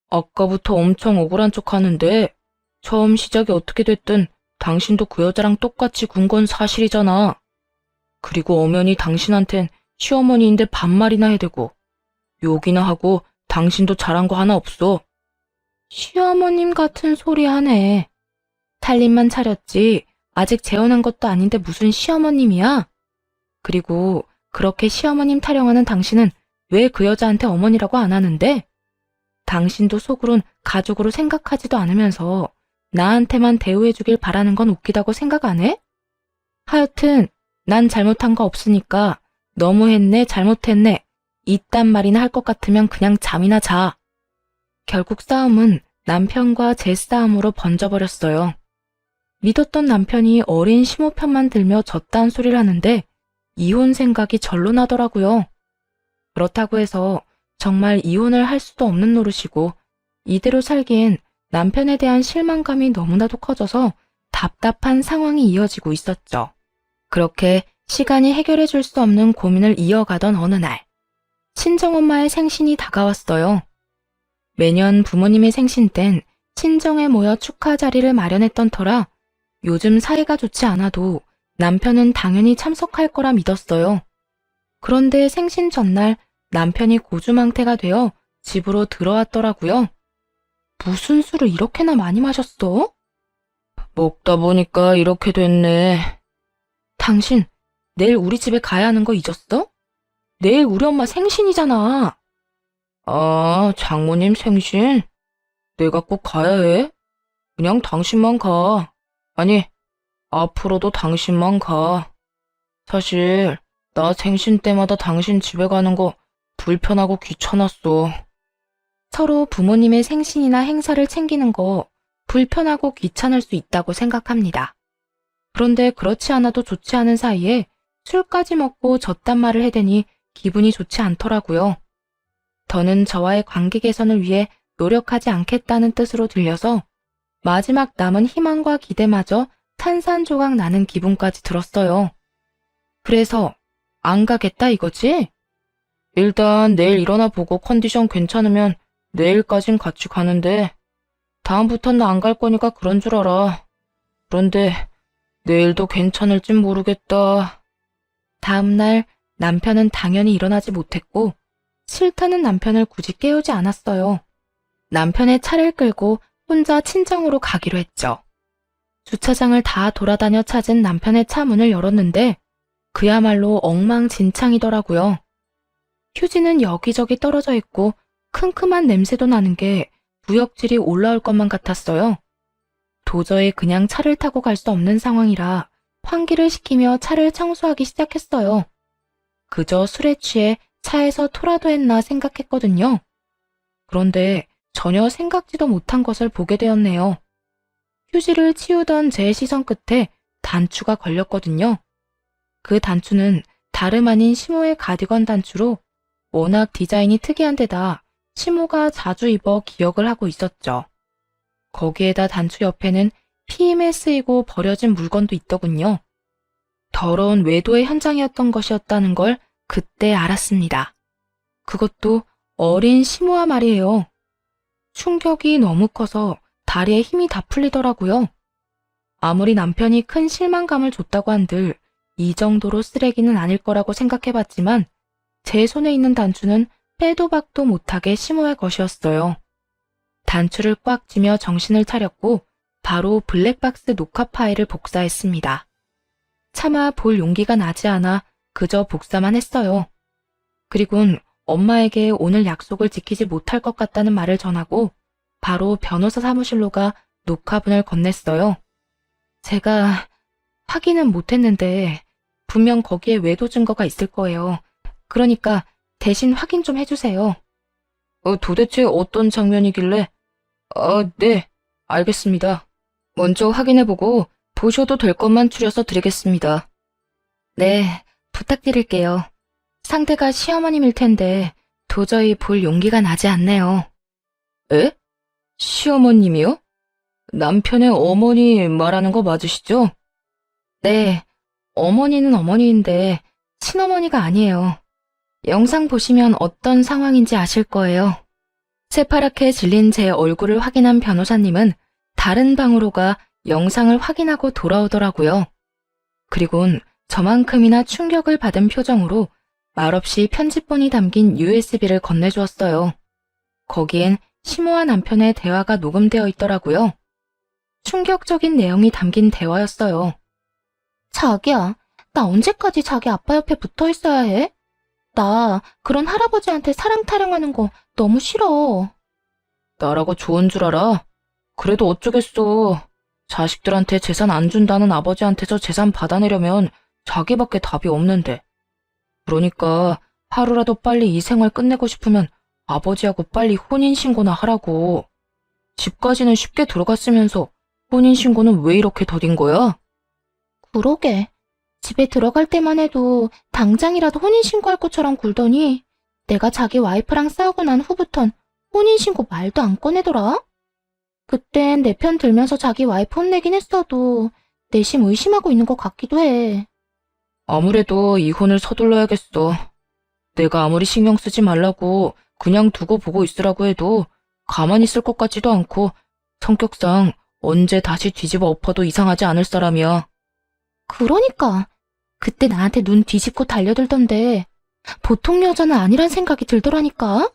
아까부터 엄청 억울한 척 하는데 처음 시작이 어떻게 됐든 당신도 그 여자랑 똑같이 군 건 사실이잖아. 그리고 엄연히 당신한텐 시어머니인데 반말이나 해대고 욕이나 하고 당신도 잘한 거 하나 없어. 시어머님 같은 소리 하네. 살림만 차렸지 아직 재혼한 것도 아닌데 무슨 시어머님이야? 그리고 그렇게 시어머님 타령하는 당신은 왜 그 여자한테 어머니라고 안 하는데? 당신도 속으론 가족으로 생각하지도 않으면서 나한테만 대우해주길 바라는 건 웃기다고 생각 안 해? 하여튼 난 잘못한 거 없으니까 너무했네 잘못했네 이딴 말이나 할 것 같으면 그냥 잠이나 자. 결국 싸움은 남편과 제 싸움으로 번져버렸어요. 믿었던 남편이 어린 시모 편만 들며 졌다는 소리를 하는데 이혼 생각이 절로 나더라고요. 그렇다고 해서 정말 이혼을 할 수도 없는 노릇이고 이대로 살기엔 남편에 대한 실망감이 너무나도 커져서 답답한 상황이 이어지고 있었죠. 그렇게 시간이 해결해 줄 수 없는 고민을 이어가던 어느 날, 친정엄마의 생신이 다가왔어요. 매년 부모님의 생신 땐 친정에 모여 축하 자리를 마련했던 터라 요즘 사이가 좋지 않아도 남편은 당연히 참석할 거라 믿었어요. 그런데 생신 전날 남편이 고주망태가 되어 집으로 들어왔더라고요. 무슨 술을 이렇게나 많이 마셨어? 먹다 보니까 이렇게 됐네. 당신, 내일 우리 집에 가야 하는 거 잊었어? 내일 우리 엄마 생신이잖아. 아, 장모님 생신? 내가 꼭 가야 해? 그냥 당신만 가. 아니, 앞으로도 당신만 가. 사실 나 생신 때마다 당신 집에 가는 거 불편하고 귀찮았어. 서로 부모님의 생신이나 행사를 챙기는 거 불편하고 귀찮을 수 있다고 생각합니다. 그런데 그렇지 않아도 좋지 않은 사이에 술까지 먹고 저딴 말을 해대니 기분이 좋지 않더라고요. 더는 저와의 관계 개선을 위해 노력하지 않겠다는 뜻으로 들려서 마지막 남은 희망과 기대마저 산산조각 나는 기분까지 들었어요. 그래서 안 가겠다 이거지? 일단 내일 일어나 보고 컨디션 괜찮으면 내일까진 같이 가는데 다음부턴 나 안 갈 거니까 그런 줄 알아. 그런데 내일도 괜찮을진 모르겠다. 다음날 남편은 당연히 일어나지 못했고 싫다는 남편을 굳이 깨우지 않았어요. 남편의 차를 끌고 혼자 친정으로 가기로 했죠. 주차장을 다 돌아다녀 찾은 남편의 차 문을 열었는데 그야말로 엉망진창이더라고요. 휴지는 여기저기 떨어져 있고 큼큼한 냄새도 나는 게 부역질이 올라올 것만 같았어요. 도저히 그냥 차를 타고 갈 수 없는 상황이라 환기를 시키며 차를 청소하기 시작했어요. 그저 술에 취해 차에서 토라도 했나 생각했거든요. 그런데 전혀 생각지도 못한 것을 보게 되었네요. 휴지를 치우던 제 시선 끝에 단추가 걸렸거든요. 그 단추는 다름 아닌 시모의 가디건 단추로 워낙 디자인이 특이한 데다 시모가 자주 입어 기억을 하고 있었죠. 거기에다 단추 옆에는 피임에 쓰이고 버려진 물건도 있더군요. 더러운 외도의 현장이었던 것이었다는 걸 그때 알았습니다. 그것도 어린 시모와 말이에요. 충격이 너무 커서 다리에 힘이 다 풀리더라고요. 아무리 남편이 큰 실망감을 줬다고 한들 이 정도로 쓰레기는 아닐 거라고 생각해봤지만 제 손에 있는 단추는 빼도 박도 못하게 시모의 것이었어요. 단추를 꽉 쥐며 정신을 차렸고 바로 블랙박스 녹화 파일을 복사했습니다. 차마 볼 용기가 나지 않아 그저 복사만 했어요. 그리곤 엄마에게 오늘 약속을 지키지 못할 것 같다는 말을 전하고 바로 변호사 사무실로 가 녹화본을 건넸어요. 제가 확인은 못했는데 분명 거기에 외도 증거가 있을 거예요. 그러니까 대신 확인 좀 해주세요. 도대체 어떤 장면이길래? 네, 알겠습니다. 먼저 확인해보고 보셔도 될 것만 추려서 드리겠습니다. 네, 부탁드릴게요. 상대가 시어머님일 텐데 도저히 볼 용기가 나지 않네요. 에? 시어머님이요? 남편의 어머니 말하는 거 맞으시죠? 네, 어머니는 어머니인데 친어머니가 아니에요. 영상 보시면 어떤 상황인지 아실 거예요. 새파랗게 질린 제 얼굴을 확인한 변호사님은 다른 방으로 가 영상을 확인하고 돌아오더라고요. 그리곤 저만큼이나 충격을 받은 표정으로 말없이 편집본이 담긴 USB를 건네주었어요. 거기엔 시모와 남편의 대화가 녹음되어 있더라고요. 충격적인 내용이 담긴 대화였어요. 자기야, 나 언제까지 자기 아빠 옆에 붙어 있어야 해? 나 그런 할아버지한테 사랑 타령하는 거 너무 싫어. 나라고 좋은 줄 알아? 그래도 어쩌겠어. 자식들한테 재산 안 준다는 아버지한테서 재산 받아내려면 자기밖에 답이 없는데. 그러니까 하루라도 빨리 이 생활 끝내고 싶으면 아버지하고 빨리 혼인신고나 하라고. 집까지는 쉽게 들어갔으면서 혼인신고는 왜 이렇게 더딘 거야? 그러게. 집에 들어갈 때만 해도 당장이라도 혼인신고할 것처럼 굴더니 내가 자기 와이프랑 싸우고 난 후부턴 혼인신고 말도 안 꺼내더라. 그땐 내 편 들면서 자기 와이프 혼내긴 했어도 내심 의심하고 있는 것 같기도 해. 아무래도 이혼을 서둘러야겠어. 내가 아무리 신경 쓰지 말라고 그냥 두고 보고 있으라고 해도 가만히 있을 것 같지도 않고 성격상 언제 다시 뒤집어 엎어도 이상하지 않을 사람이야. 그러니까 그때 나한테 눈 뒤집고 달려들던데 보통 여자는 아니란 생각이 들더라니까.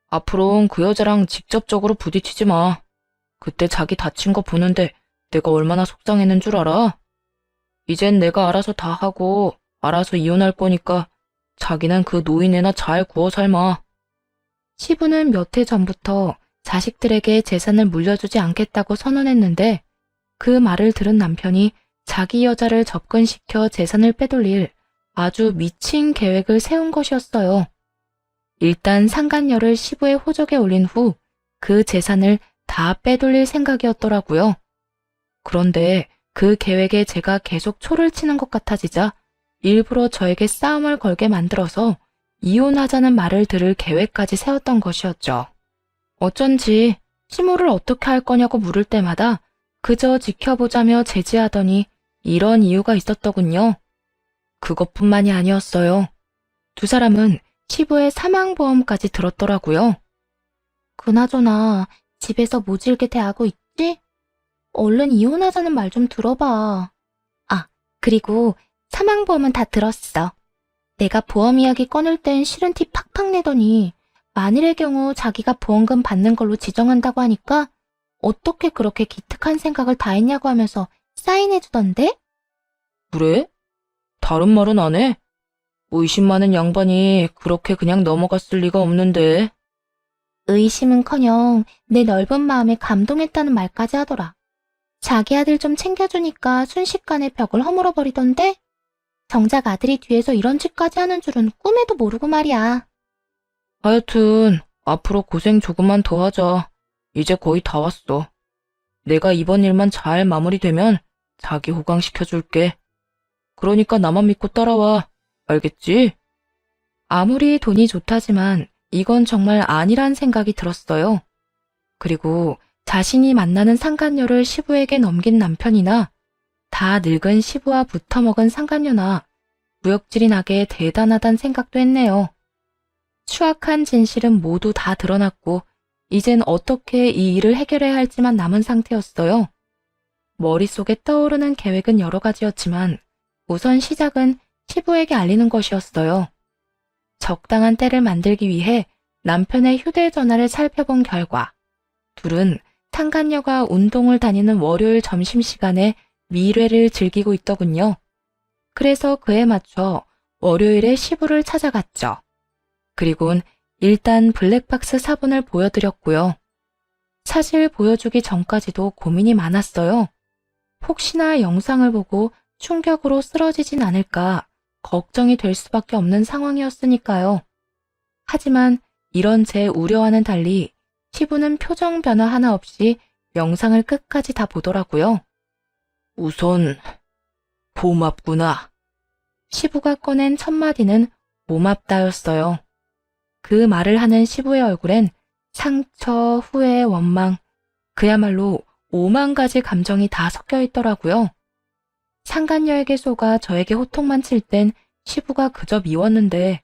앞으로는 그 여자랑 직접적으로 부딪히지 마. 그때 자기 다친 거 보는데 내가 얼마나 속상했는 줄 알아? 이젠 내가 알아서 다 하고 알아서 이혼할 거니까 자기는 그 노인네나 잘 구워 삶아. 시부는 몇 해 전부터 자식들에게 재산을 물려주지 않겠다고 선언했는데 그 말을 들은 남편이 자기 여자를 접근시켜 재산을 빼돌릴 아주 미친 계획을 세운 것이었어요. 일단 상간녀를 시부의 호적에 올린 후 그 재산을 다 빼돌릴 생각이었더라고요. 그런데 그 계획에 제가 계속 초를 치는 것 같아지자 일부러 저에게 싸움을 걸게 만들어서 이혼하자는 말을 들을 계획까지 세웠던 것이었죠. 어쩐지 시모를 어떻게 할 거냐고 물을 때마다 그저 지켜보자며 제지하더니 이런 이유가 있었더군요. 그것뿐만이 아니었어요. 두 사람은 시부의 사망보험까지 들었더라고요. 그나저나 집에서 모질게 대하고 있지? 얼른 이혼하자는 말 좀 들어봐. 아, 그리고 사망보험은 다 들었어. 내가 보험 이야기 꺼낼 땐 싫은 티 팍팍 내더니 만일의 경우 자기가 보험금 받는 걸로 지정한다고 하니까 어떻게 그렇게 기특한 생각을 다 했냐고 하면서 사인해주던데? 그래? 다른 말은 안 해? 의심 많은 양반이 그렇게 그냥 넘어갔을 리가 없는데. 의심은커녕 내 넓은 마음에 감동했다는 말까지 하더라. 자기 아들 좀 챙겨주니까 순식간에 벽을 허물어버리던데? 정작 아들이 뒤에서 이런 짓까지 하는 줄은 꿈에도 모르고 말이야. 하여튼 앞으로 고생 조금만 더 하자. 이제 거의 다 왔어. 내가 이번 일만 잘 마무리되면 자기 호강시켜줄게. 그러니까 나만 믿고 따라와. 알겠지? 아무리 돈이 좋다지만 이건 정말 아니란 생각이 들었어요. 그리고 자신이 만나는 상간녀를 시부에게 넘긴 남편이나 다 늙은 시부와 붙어먹은 상간녀나 구역질이 나게 대단하단 생각도 했네요. 추악한 진실은 모두 다 드러났고 이젠 어떻게 이 일을 해결해야 할지만 남은 상태였어요. 머릿속에 떠오르는 계획은 여러 가지였지만 우선 시작은 시부에게 알리는 것이었어요. 적당한 때를 만들기 위해 남편의 휴대전화를 살펴본 결과 둘은 상간녀가 운동을 다니는 월요일 점심시간에 미래를 즐기고 있더군요. 그래서 그에 맞춰 월요일에 시부를 찾아갔죠. 그리고는 일단 블랙박스 사본을 보여드렸고요. 사실 보여주기 전까지도 고민이 많았어요. 혹시나 영상을 보고 충격으로 쓰러지진 않을까 걱정이 될 수밖에 없는 상황이었으니까요. 하지만 이런 제 우려와는 달리 시부는 표정 변화 하나 없이 영상을 끝까지 다 보더라고요. 우선 고맙구나. 시부가 꺼낸 첫 마디는 고맙다였어요. 그 말을 하는 시부의 얼굴엔 상처, 후회, 원망, 그야말로 5만 가지 감정이 다 섞여 있더라고요. 상간녀에게 속아 저에게 호통만 칠 땐 시부가 그저 미웠는데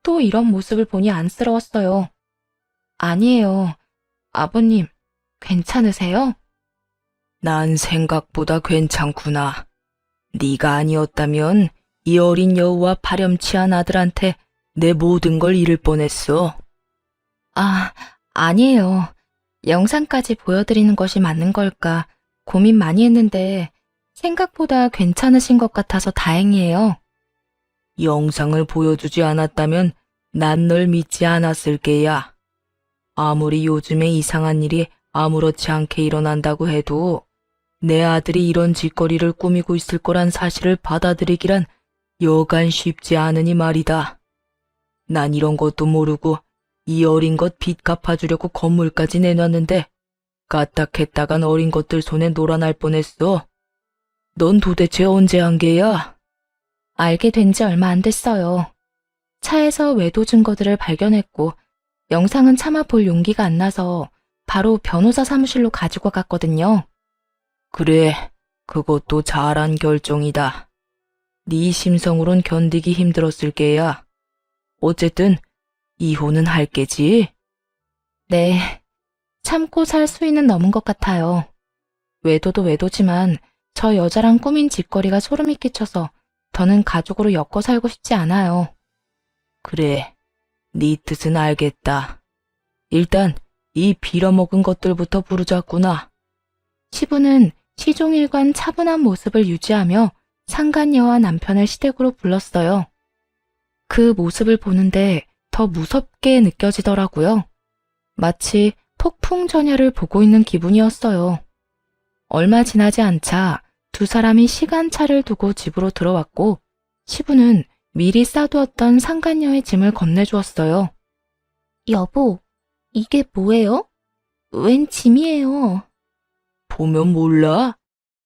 또 이런 모습을 보니 안쓰러웠어요. 아니에요. 아버님, 괜찮으세요? 난 생각보다 괜찮구나. 네가 아니었다면 이 어린 여우와 파렴치한 아들한테 내 모든 걸 잃을 뻔했어. 아, 아니에요. 영상까지 보여드리는 것이 맞는 걸까 고민 많이 했는데 생각보다 괜찮으신 것 같아서 다행이에요. 영상을 보여주지 않았다면 난 널 믿지 않았을 게야. 아무리 요즘에 이상한 일이 아무렇지 않게 일어난다고 해도 내 아들이 이런 짓거리를 꾸미고 있을 거란 사실을 받아들이기란 여간 쉽지 않으니 말이다. 난 이런 것도 모르고 이 어린 것 빚 갚아주려고 건물까지 내놨는데 까딱했다간 어린 것들 손에 놀아날 뻔했어. 넌 도대체 언제 한 게야? 알게 된 지 얼마 안 됐어요. 차에서 외도 증거들을 발견했고 영상은 차마 볼 용기가 안 나서 바로 변호사 사무실로 가지고 갔거든요. 그래, 그것도 잘한 결정이다. 네 심성으론 견디기 힘들었을 게야. 어쨌든 이혼은 할 게지? 네, 참고 살 수위는 넘은 것 같아요. 외도도 외도지만 저 여자랑 꾸민 짓거리가 소름이 끼쳐서 더는 가족으로 엮어 살고 싶지 않아요. 그래, 네 뜻은 알겠다. 일단 이 빌어먹은 것들부터 부르자꾸나. 시부는 시종일관 차분한 모습을 유지하며 상간녀와 남편을 시댁으로 불렀어요. 그 모습을 보는데 더 무섭게 느껴지더라고요. 마치 폭풍전야를 보고 있는 기분이었어요. 얼마 지나지 않자 두 사람이 시간차를 두고 집으로 들어왔고 시부는 미리 싸두었던 상간녀의 짐을 건네주었어요. 여보, 이게 뭐예요? 웬 짐이에요? 보면 몰라?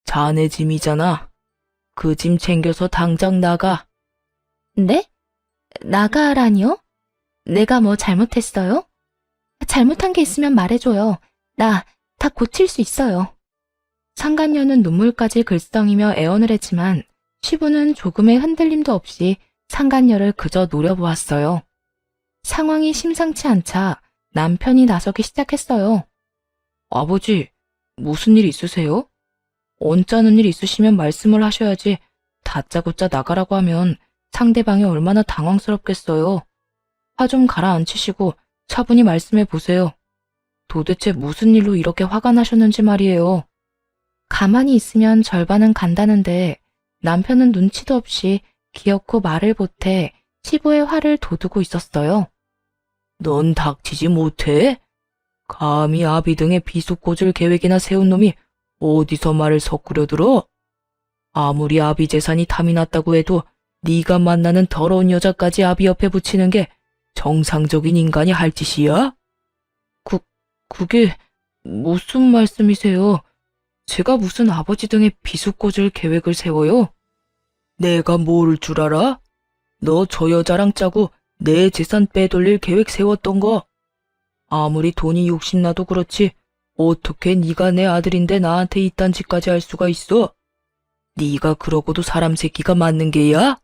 자네 짐이잖아. 그 짐 챙겨서 당장 나가. 네? 나가라니요? 내가 뭐 잘못했어요? 잘못한 게 있으면 말해줘요. 나 다 고칠 수 있어요. 상간녀는 눈물까지 글썽이며 애원을 했지만 시부는 조금의 흔들림도 없이 상간녀를 그저 노려보았어요. 상황이 심상치 않자 남편이 나서기 시작했어요. 아버지, 무슨 일 있으세요? 언짢은 일 있으시면 말씀을 하셔야지 다짜고짜 나가라고 하면 상대방이 얼마나 당황스럽겠어요. 화 좀 가라앉히시고 차분히 말씀해 보세요. 도대체 무슨 일로 이렇게 화가 나셨는지 말이에요. 가만히 있으면 절반은 간다는데 남편은 눈치도 없이 기어코 말을 보태 시부의 화를 돋우고 있었어요. 넌 닥치지 못해? 감히 아비 등의 비속 꽂을 계획이나 세운 놈이 어디서 말을 섞으려 들어? 아무리 아비 재산이 탐이 났다고 해도 네가 만나는 더러운 여자까지 아비 옆에 붙이는 게 정상적인 인간이 할 짓이야? 그게 무슨 말씀이세요? 제가 무슨 아버지 등의 비수꽂을 계획을 세워요? 내가 모를 줄 알아? 너 저 여자랑 짜고 내 재산 빼돌릴 계획 세웠던 거. 아무리 돈이 욕심나도 그렇지 어떻게 네가 내 아들인데 나한테 이딴 짓까지 할 수가 있어? 네가 그러고도 사람 새끼가 맞는 게야?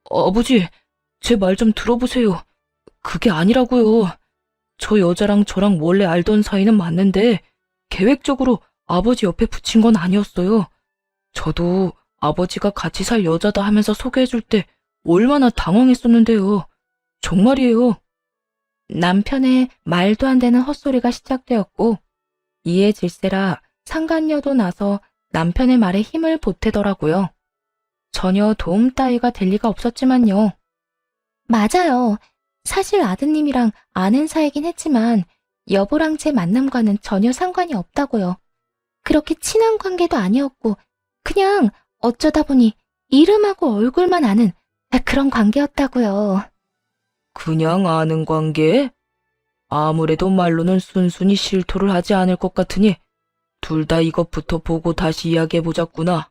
아버지, 제 말 좀 들어보세요. 그게 아니라고요. 저 여자랑 저랑 원래 알던 사이는 맞는데 계획적으로 아버지 옆에 붙인 건 아니었어요. 저도 아버지가 같이 살 여자다 하면서 소개해줄 때 얼마나 당황했었는데요. 정말이에요. 남편의 말도 안 되는 헛소리가 시작되었고 이에 질세라 상간녀도 나서 남편의 말에 힘을 보태더라고요. 전혀 도움 따위가 될 리가 없었지만요. 맞아요. 사실 아드님이랑 아는 사이긴 했지만 여보랑 제 만남과는 전혀 상관이 없다고요. 그렇게 친한 관계도 아니었고 그냥 어쩌다 보니 이름하고 얼굴만 아는 그런 관계였다고요. 그냥 아는 관계? 아무래도 말로는 순순히 실토를 하지 않을 것 같으니 둘 다 이것부터 보고 다시 이야기해보자꾸나.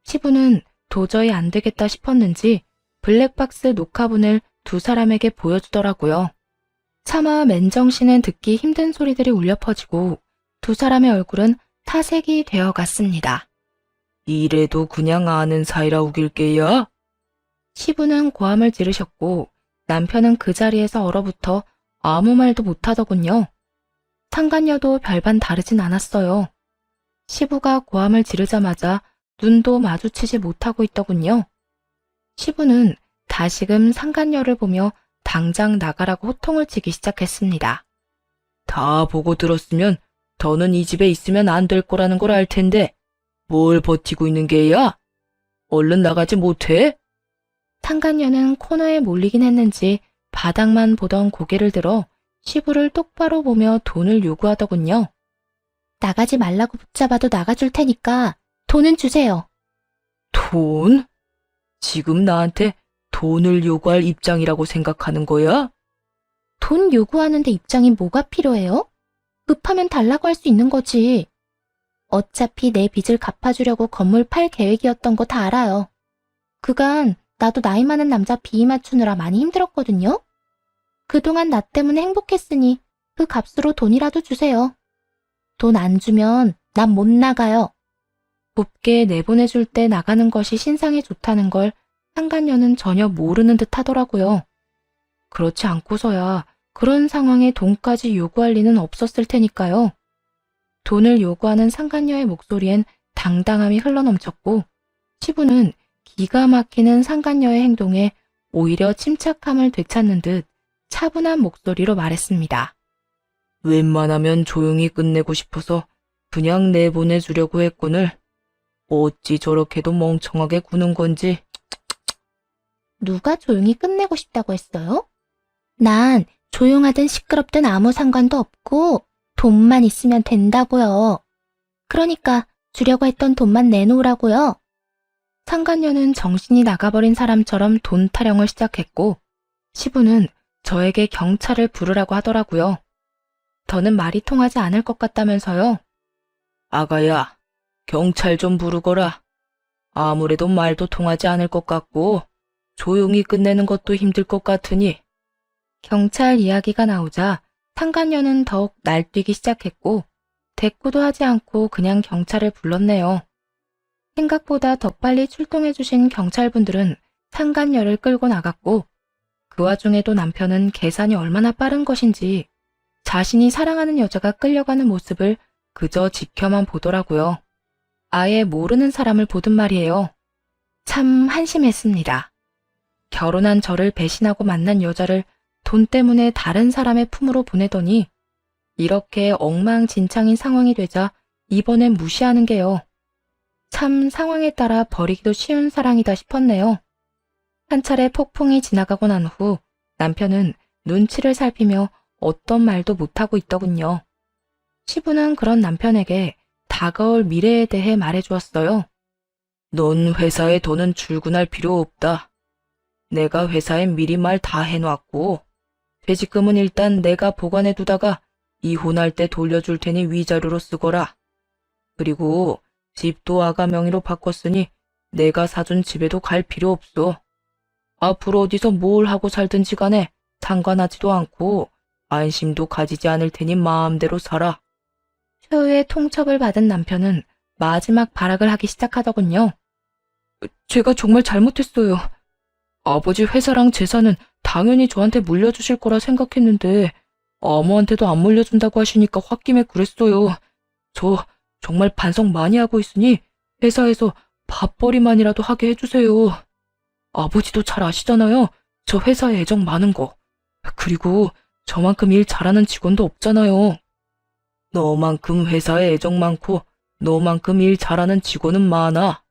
시부는 도저히 안 되겠다 싶었는지 블랙박스 녹화본을 두 사람에게 보여주더라고요. 차마 맨정신은 듣기 힘든 소리들이 울려 퍼지고 두 사람의 얼굴은 타색이 되어 갔습니다. 이래도 그냥 아는 사이라 우길 게야? 시부는 고함을 지르셨고 남편은 그 자리에서 얼어붙어 아무 말도 못하더군요. 상간녀도 별반 다르진 않았어요. 시부가 고함을 지르자마자 눈도 마주치지 못하고 있더군요. 시부는 다시금 상간녀를 보며 당장 나가라고 호통을 치기 시작했습니다. 다 보고 들었으면 더는 이 집에 있으면 안 될 거라는 걸 알 텐데 뭘 버티고 있는 게야? 얼른 나가지 못해? 상간녀는 코너에 몰리긴 했는지 바닥만 보던 고개를 들어 시부를 똑바로 보며 돈을 요구하더군요. 나가지 말라고 붙잡아도 나가줄 테니까 돈은 주세요. 돈? 지금 나한테 돈을 요구할 입장이라고 생각하는 거야? 돈 요구하는데 입장이 뭐가 필요해요? 급하면 달라고 할 수 있는 거지. 어차피 내 빚을 갚아주려고 건물 팔 계획이었던 거 다 알아요. 그간 나도 나이 많은 남자 비위 맞추느라 많이 힘들었거든요. 그동안 나 때문에 행복했으니 그 값으로 돈이라도 주세요. 돈 안 주면 난 못 나가요. 곱게 내보내줄 때 나가는 것이 신상에 좋다는 걸 상간녀는 전혀 모르는 듯 하더라고요. 그렇지 않고서야 그런 상황에 돈까지 요구할 리는 없었을 테니까요. 돈을 요구하는 상간녀의 목소리엔 당당함이 흘러넘쳤고 시부는 기가 막히는 상간녀의 행동에 오히려 침착함을 되찾는 듯 차분한 목소리로 말했습니다. 웬만하면 조용히 끝내고 싶어서 그냥 내보내주려고 했거늘. 어찌 저렇게도 멍청하게 구는 건지. 누가 조용히 끝내고 싶다고 했어요? 난 조용하든 시끄럽든 아무 상관도 없고 돈만 있으면 된다고요. 그러니까 주려고 했던 돈만 내놓으라고요. 상간녀는 정신이 나가버린 사람처럼 돈 타령을 시작했고 시부는 저에게 경찰을 부르라고 하더라고요. 더는 말이 통하지 않을 것 같다면서요. 아가야, 경찰 좀 부르거라. 아무래도 말도 통하지 않을 것 같고 조용히 끝내는 것도 힘들 것 같으니. 경찰 이야기가 나오자 상간녀는 더욱 날뛰기 시작했고 대꾸도 하지 않고 그냥 경찰을 불렀네요. 생각보다 더 빨리 출동해주신 경찰분들은 상간녀를 끌고 나갔고 그 와중에도 남편은 계산이 얼마나 빠른 것인지 자신이 사랑하는 여자가 끌려가는 모습을 그저 지켜만 보더라고요. 아예 모르는 사람을 보든 말이에요. 참 한심했습니다. 결혼한 저를 배신하고 만난 여자를 돈 때문에 다른 사람의 품으로 보내더니 이렇게 엉망진창인 상황이 되자 이번엔 무시하는 게요. 참 상황에 따라 버리기도 쉬운 사랑이다 싶었네요. 한 차례 폭풍이 지나가고 난 후 남편은 눈치를 살피며 어떤 말도 못하고 있더군요. 시부는 그런 남편에게 다가올 미래에 대해 말해주었어요. 넌 회사에 더는 출근할 필요 없다. 내가 회사에 미리 말 다 해놨고 퇴직금은 일단 내가 보관해두다가 이혼할 때 돌려줄 테니 위자료로 쓰거라. 그리고 집도 아가 명의로 바꿨으니 내가 사준 집에도 갈 필요 없어. 앞으로 어디서 뭘 하고 살든지 간에 상관하지도 않고 안심도 가지지 않을 테니 마음대로 살아. 최후의 통첩을 받은 남편은 마지막 발악을 하기 시작하더군요. 제가 정말 잘못했어요. 아버지 회사랑 재산은 당연히 저한테 물려주실 거라 생각했는데 아무한테도 안 물려준다고 하시니까 홧김에 그랬어요. 저 정말 반성 많이 하고 있으니 회사에서 밥벌이만이라도 하게 해주세요. 아버지도 잘 아시잖아요. 저 회사에 애정 많은 거. 그리고 저만큼 일 잘하는 직원도 없잖아요. 너만큼 회사에 애정 많고 너만큼 일 잘하는 직원은 많아.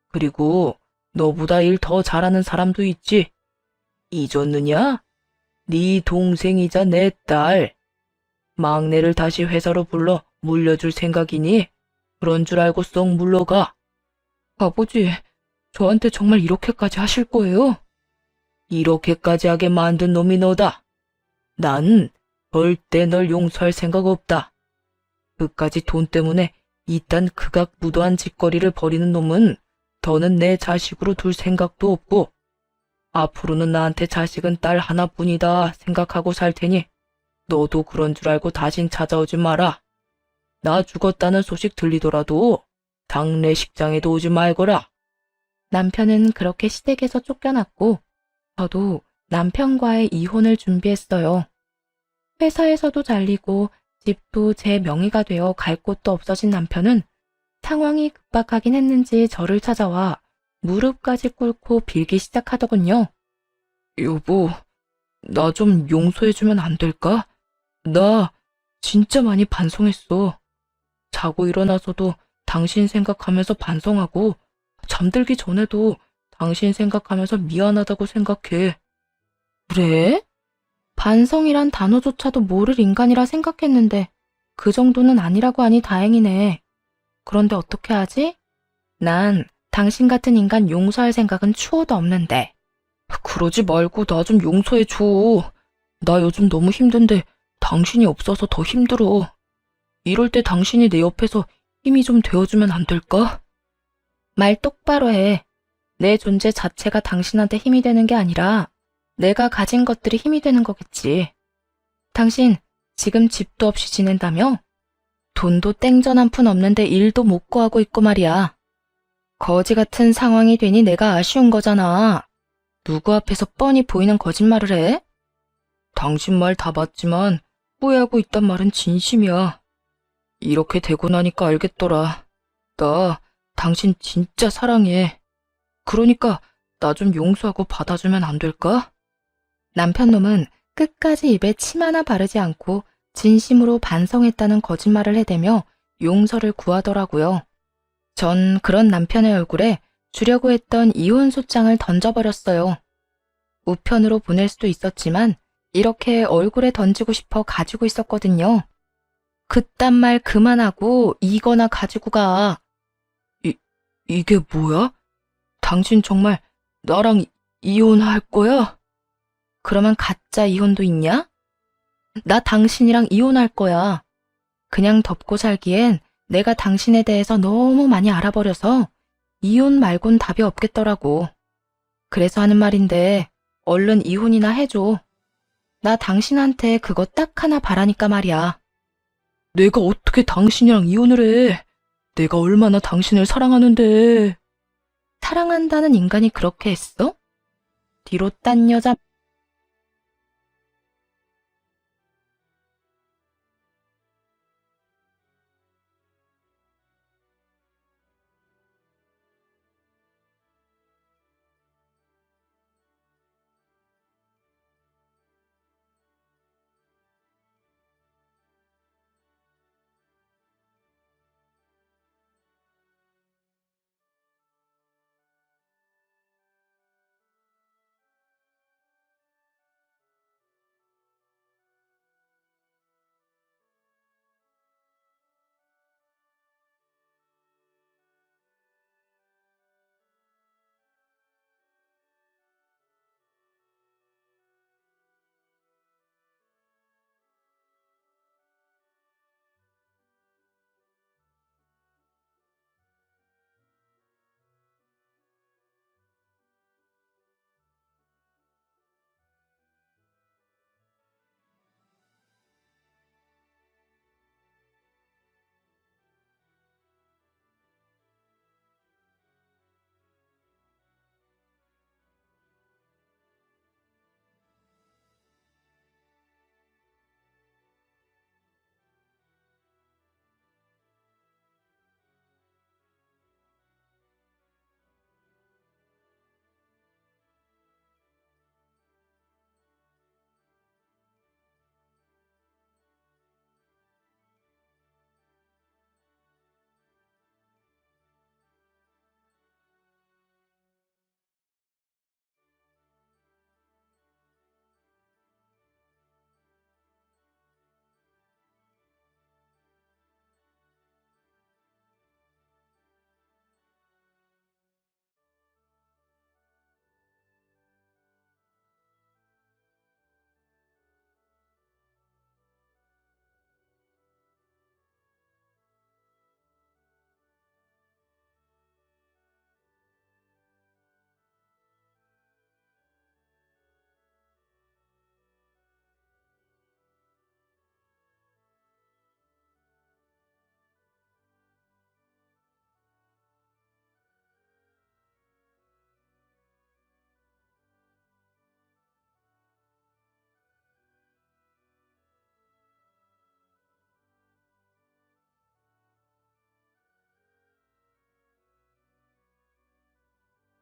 그리고 너보다 일 더 잘하는 사람도 있지. 잊었느냐? 네 동생이자 내 딸. 막내를 다시 회사로 불러 물려줄 생각이니 그런 줄 알고 쏙 물러가. 아버지, 저한테 정말 이렇게까지 하실 거예요? 이렇게까지 하게 만든 놈이 너다. 난 절대 널 용서할 생각 없다. 그까지 돈 때문에 이딴 극악무도한 짓거리를 벌이는 놈은 더는 내 자식으로 둘 생각도 없고 앞으로는 나한테 자식은 딸 하나뿐이다 생각하고 살 테니 너도 그런 줄 알고 다신 찾아오지 마라. 나 죽었다는 소식 들리더라도 장례식장에도 오지 말거라. 남편은 그렇게 시댁에서 쫓겨났고 저도 남편과의 이혼을 준비했어요. 회사에서도 잘리고 집도 제 명의가 되어 갈 곳도 없어진 남편은 상황이 급박하긴 했는지 저를 찾아와 무릎까지 꿇고 빌기 시작하더군요. 여보, 나 좀 용서해주면 안 될까? 나 진짜 많이 반성했어. 자고 일어나서도 당신 생각하면서 반성하고 잠들기 전에도 당신 생각하면서 미안하다고 생각해. 그래? 반성이란 단어조차도 모를 인간이라 생각했는데 그 정도는 아니라고 하니 다행이네. 그런데 어떻게 하지? 난 당신 같은 인간 용서할 생각은 추호도 없는데. 그러지 말고 나 좀 용서해줘. 나 요즘 너무 힘든데 당신이 없어서 더 힘들어. 이럴 때 당신이 내 옆에서 힘이 좀 되어주면 안 될까? 말 똑바로 해. 내 존재 자체가 당신한테 힘이 되는 게 아니라 내가 가진 것들이 힘이 되는 거겠지. 당신 지금 집도 없이 지낸다며? 돈도 땡전 한 푼 없는데 일도 못 구하고 있고 말이야. 거지 같은 상황이 되니 내가 아쉬운 거잖아. 누구 앞에서 뻔히 보이는 거짓말을 해? 당신 말 다 맞지만 후회하고 있단 말은 진심이야. 이렇게 되고 나니까 알겠더라. 나 당신 진짜 사랑해. 그러니까 나 좀 용서하고 받아주면 안 될까? 남편놈은 끝까지 입에 침 하나 바르지 않고 진심으로 반성했다는 거짓말을 해대며 용서를 구하더라고요. 전 그런 남편의 얼굴에 주려고 했던 이혼 소장을 던져버렸어요. 우편으로 보낼 수도 있었지만 이렇게 얼굴에 던지고 싶어 가지고 있었거든요. 그딴 말 그만하고 이거나 가지고 가. 이게 뭐야? 당신 정말 나랑 이혼할 거야? 그러면 가짜 이혼도 있냐? 나 당신이랑 이혼할 거야. 그냥 덮고 살기엔 내가 당신에 대해서 너무 많이 알아버려서 이혼 말곤 답이 없겠더라고. 그래서 하는 말인데 얼른 이혼이나 해줘. 나 당신한테 그거 딱 하나 바라니까 말이야. 내가 어떻게 당신이랑 이혼을 해? 내가 얼마나 당신을 사랑하는데. 사랑한다는 인간이 그렇게 했어? 뒤로 딴 여자